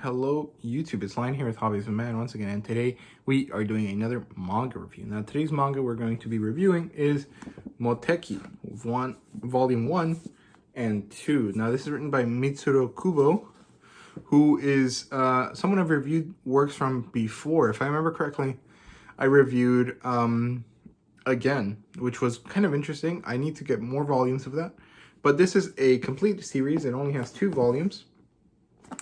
Hello YouTube, it's Lion here with Hobbies of Man once again, and today we are doing another manga review. Now today's manga we're going to be reviewing is Moteki, Volume 1 and 2. Now this is written by Mitsuru Kubo, who is someone I've reviewed works from before. If I remember correctly, I reviewed Again, which was kind of interesting. I need to get more volumes of that. But this is a complete series. It only has 2 volumes.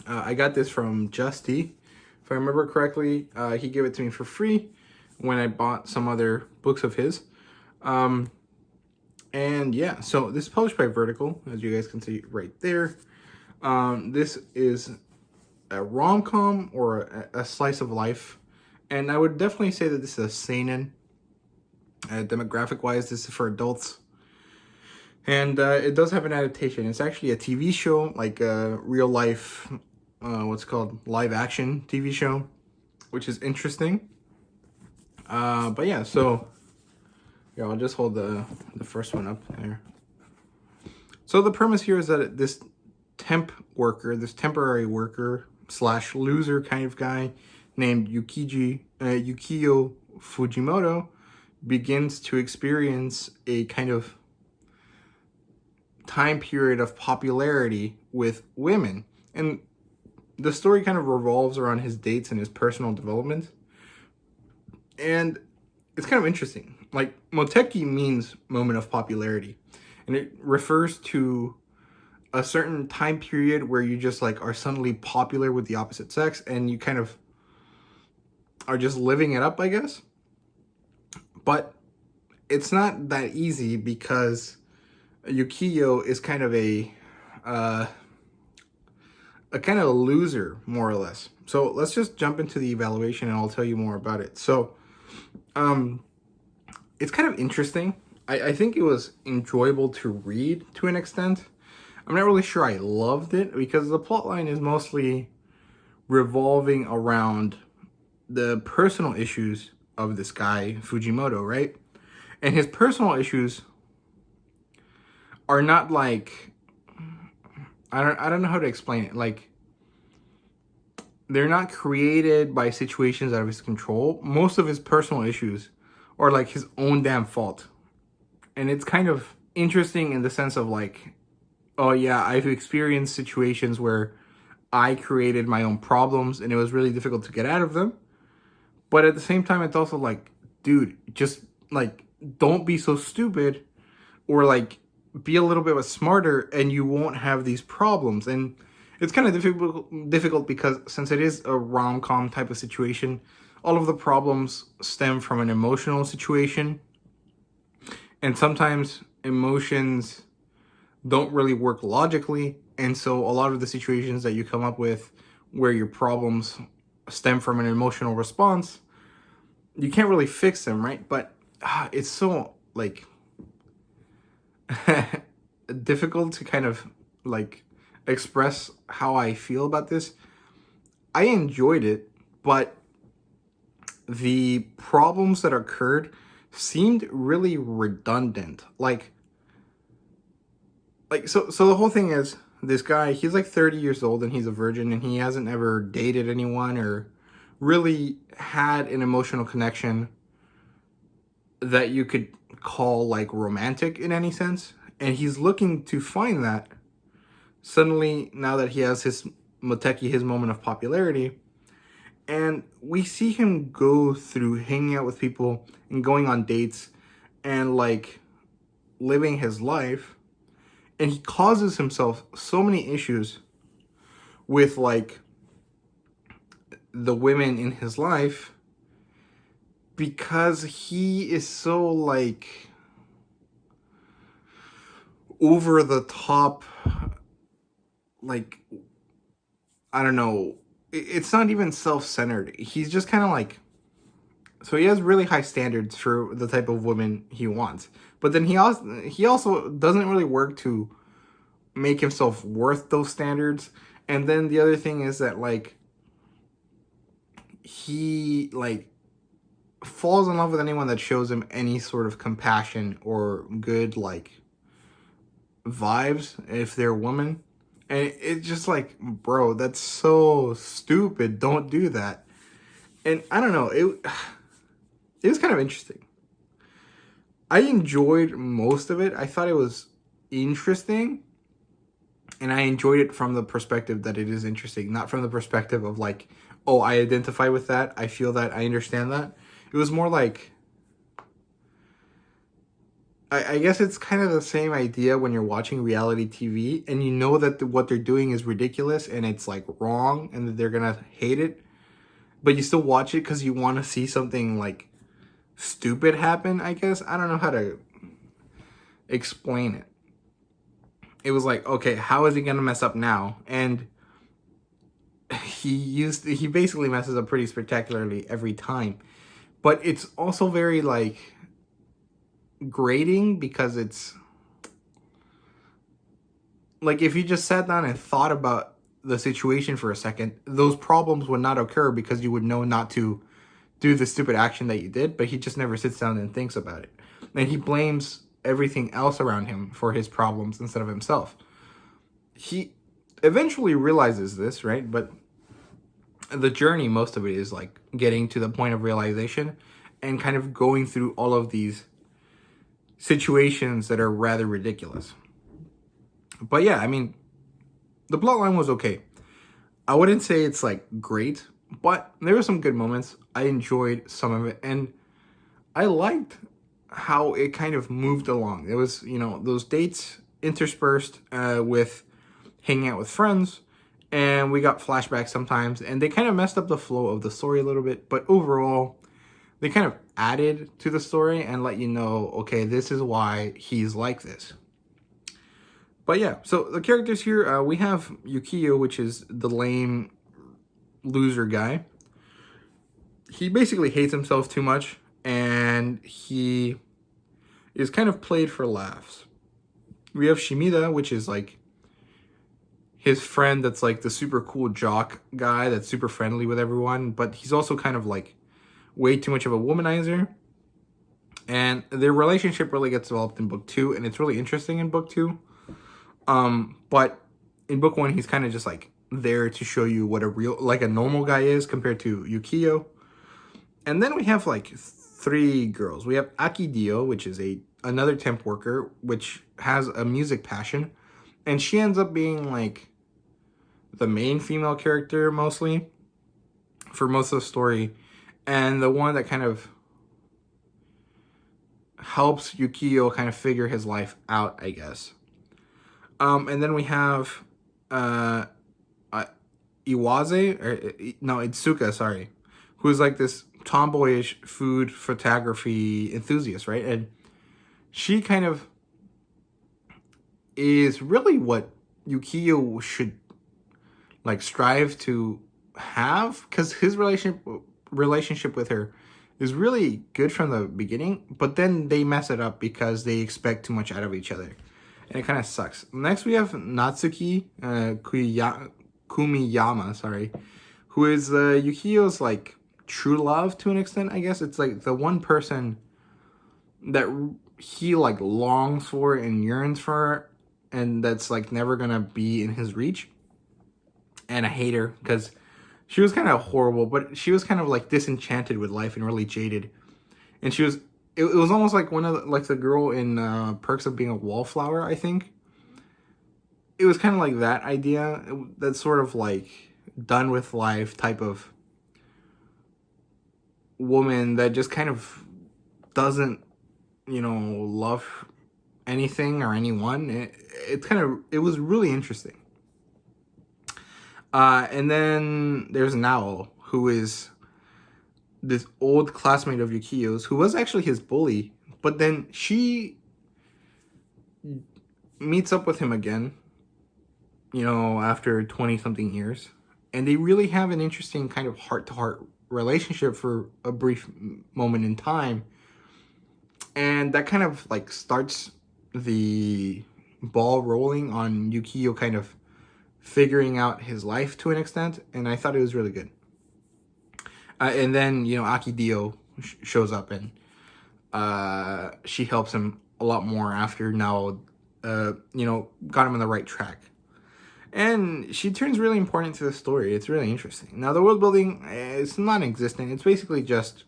I got this from Justy. If I remember correctly, he gave it to me for free when I bought some other books of his. And yeah, so this is published by Vertical, as you guys can see right there. This is a rom-com or a slice of life. And I would definitely say that this is a seinen. Demographic-wise, this is for adults. And it does have an adaptation. It's actually a TV show, like a real-life, what's it called, live-action TV show, which is interesting. But yeah, so yeah, I'll just hold the first one up there. So the premise here is that this temporary worker slash loser kind of guy named Yukiyo Fujimoto begins to experience a kind of time period of popularity with women, and the story kind of revolves around his dates and his personal development, and it's kind of interesting. Like, Moteki means moment of popularity, and it refers to a certain time period where you just like are suddenly popular with the opposite sex and you kind of are just living it up, I guess. But it's not that easy because Yukiyo is kind of a kind of a loser, more or less. So let's just jump into the evaluation and I'll tell you more about it. So it's kind of interesting. I think it was enjoyable to read to an extent. I'm not really sure I loved it because the plotline is mostly revolving around the personal issues of this guy, Fujimoto, right? And his personal issues are not like, I don't know how to explain it. Like, they're not created by situations out of his control. Most of his personal issues are like his own damn fault. And it's kind of interesting in the sense of like, oh yeah, I've experienced situations where I created my own problems and it was really difficult to get out of them. But at the same time, it's also like, dude, just like, don't be so stupid, or like be a little bit smarter and you won't have these problems. And it's kind of difficult because since it is a rom-com type of situation, all of the problems stem from an emotional situation. And sometimes emotions don't really work logically. And so a lot of the situations that you come up with where your problems stem from an emotional response, you can't really fix them, right? But it's so like difficult to kind of like express how I feel about this. I enjoyed it, but the problems that occurred seemed really redundant. So the whole thing is, this guy, he's like 30 years old and he's a virgin and he hasn't ever dated anyone or really had an emotional connection that you could call like romantic in any sense. And he's looking to find that suddenly now that he has his Moteki, his moment of popularity. And we see him go through hanging out with people and going on dates and like living his life. And he causes himself so many issues with like the women in his life because he is so like over the top, like, I don't know, it's not even self-centered. He's just kind of like, so he has really high standards for the type of woman he wants, but then he also doesn't really work to make himself worth those standards. And then the other thing is that like he like falls in love with anyone that shows him any sort of compassion or good like vibes if they're a woman. And it's just like, bro, that's so stupid. Don't do that. And I don't know, it was kind of interesting. I enjoyed most of it. I thought it was interesting. And I enjoyed it from the perspective that it is interesting, not from the perspective of like, oh, I identify with that, I feel that, I understand that. It was more like, I guess it's kind of the same idea when you're watching reality TV and you know that what they're doing is ridiculous and it's like wrong and that they're gonna hate it, but you still watch it because you want to see something like stupid happen, I guess. I don't know how to explain it. It was like, okay, how is he gonna mess up now? And he basically messes up pretty spectacularly every time. But it's also very like grating because it's like if you just sat down and thought about the situation for a second, those problems would not occur because you would know not to do the stupid action that you did, but he just never sits down and thinks about it. And he blames everything else around him for his problems instead of himself. He eventually realizes this, right? But the journey, most of it is like getting to the point of realization and kind of going through all of these situations that are rather ridiculous. But yeah, I mean, the plotline was okay. I wouldn't say it's like great, but there were some good moments. I enjoyed some of it, and I liked how it kind of moved along. It was, you know, those dates interspersed with hanging out with friends, and we got flashbacks sometimes, and they kind of messed up the flow of the story a little bit, but overall, they kind of added to the story and let you know, okay, this is why he's like this. But yeah, so the characters here, we have Yukio, which is the lame loser guy. He basically hates himself too much, and he is kind of played for laughs. We have Shimida, which is like his friend that's like the super cool jock guy that's super friendly with everyone, but he's also kind of like way too much of a womanizer. And their relationship really gets developed in book 2, and it's really interesting in book 2. But in book 1, he's kind of just like there to show you what a normal guy is compared to Yukio. And then we have like 3 girls. We have Akidio, which is another temp worker, which has a music passion. And she ends up being like the main female character mostly for most of the story. And the one that kind of helps Yukio kind of figure his life out, I guess. And then we have Itsuka, sorry, who's like this tomboyish food photography enthusiast, right? And she kind of is really what Yukio should like strive to have, because his relationship with her is really good from the beginning, but then they mess it up because they expect too much out of each other. And it kind of sucks. Next, we have Natsuki Kumiyama, who is Yukio's like true love to an extent, I guess. It's like the one person that he like longs for and yearns for, and that's like never gonna be in his reach. And I hate her because she was kind of horrible, but she was kind of like disenchanted with life and really jaded. And she was. It was almost like one of the girl in Perks of Being a Wallflower, I think. It was kind of like that idea. That sort of like done with life type of woman that just kind of doesn't, love anything or anyone. It was really interesting. And then there's Nao, who is this old classmate of Yukio's, who was actually his bully, but then she meets up with him again, after 20-something years, and they really have an interesting kind of heart-to-heart relationship for a brief moment in time, and that kind of like starts the ball rolling on Yukio kind of figuring out his life to an extent, and I thought it was really good. And then, Akidio shows up, and she helps him a lot more after now, got him on the right track. And she turns really important to the story. It's really interesting. Now, the world building is non-existent. It's basically just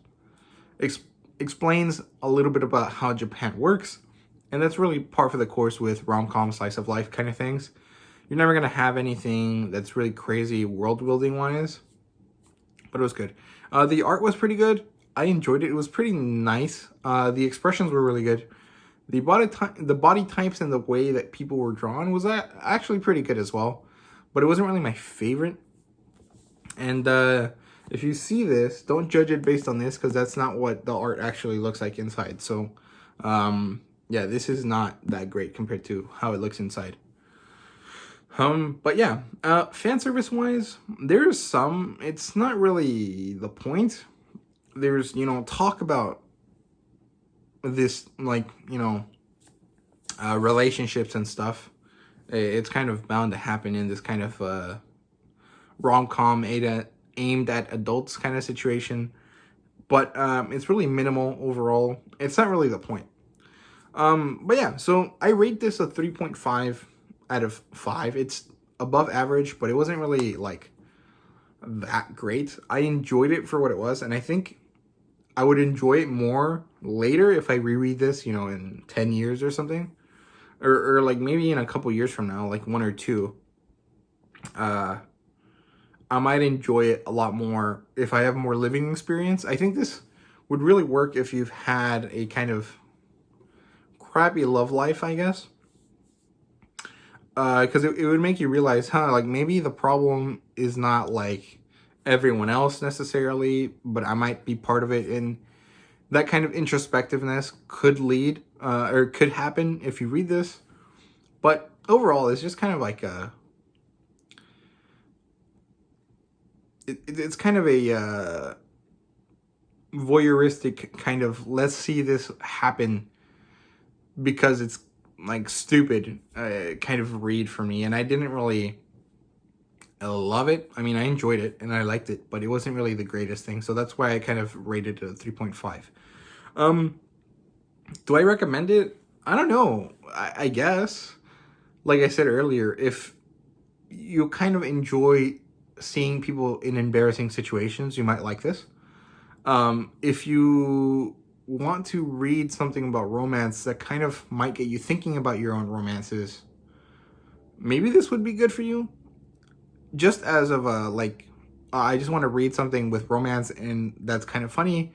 explains a little bit about how Japan works. And that's really par for the course with rom-com, slice of life kind of things. You're never going to have anything that's really crazy world building wise. But it was good. The art was pretty good. I enjoyed it. It was pretty nice. The expressions were really good. The body types and the way that people were drawn was actually pretty good as well. But it wasn't really my favorite. And if you see this, don't judge it based on this, because that's not what the art actually looks like inside. So, yeah, this is not that great compared to how it looks inside. But yeah, fan service wise, there's some. It's not really the point. There's, talk about this, like, relationships and stuff. It's kind of bound to happen in this kind of rom-com aimed at adults kind of situation. But it's really minimal overall. It's not really the point. But yeah, so I rate this a 3.5 out of 5. It's above average, but it wasn't really like that great. I enjoyed it for what it was, and I think I would enjoy it more later if I reread this, in 10 years or something. Or like maybe in a couple years from now, like 1 or 2. I might enjoy it a lot more if I have more living experience. I think this would really work if you've had a kind of crappy love life, I guess. Because it would make you realize, like maybe the problem is not like everyone else necessarily, but I might be part of it, and that kind of introspectiveness could lead or could happen if you read this. But overall, it's just kind of like it's kind of a voyeuristic kind of, let's see this happen because it's like stupid kind of read for me. And I didn't really love it. I mean, I enjoyed it and I liked it, but it wasn't really the greatest thing. So that's why I kind of rated it a 3.5. Do I recommend it? I don't know. I guess, like I said earlier, if you kind of enjoy seeing people in embarrassing situations, you might like this. If you want to read something about romance that kind of might get you thinking about your own romances, maybe this would be good for you. Just as of I just want to read something with romance and that's kind of funny.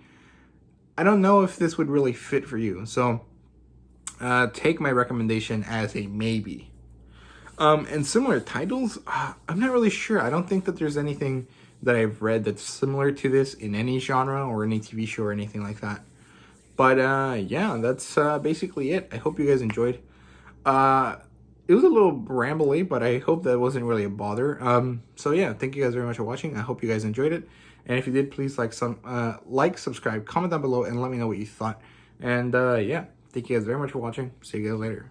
I don't know if this would really fit for you. So take my recommendation as a maybe. And similar titles, I'm not really sure. I don't think that there's anything that I've read that's similar to this in any genre or any TV show or anything like that. But yeah, that's basically it. I hope you guys enjoyed. It was a little rambly, but I hope that wasn't really a bother. So yeah, thank you guys very much for watching. I hope you guys enjoyed it. And if you did, please subscribe, comment down below, and let me know what you thought. And yeah, thank you guys very much for watching. See you guys later.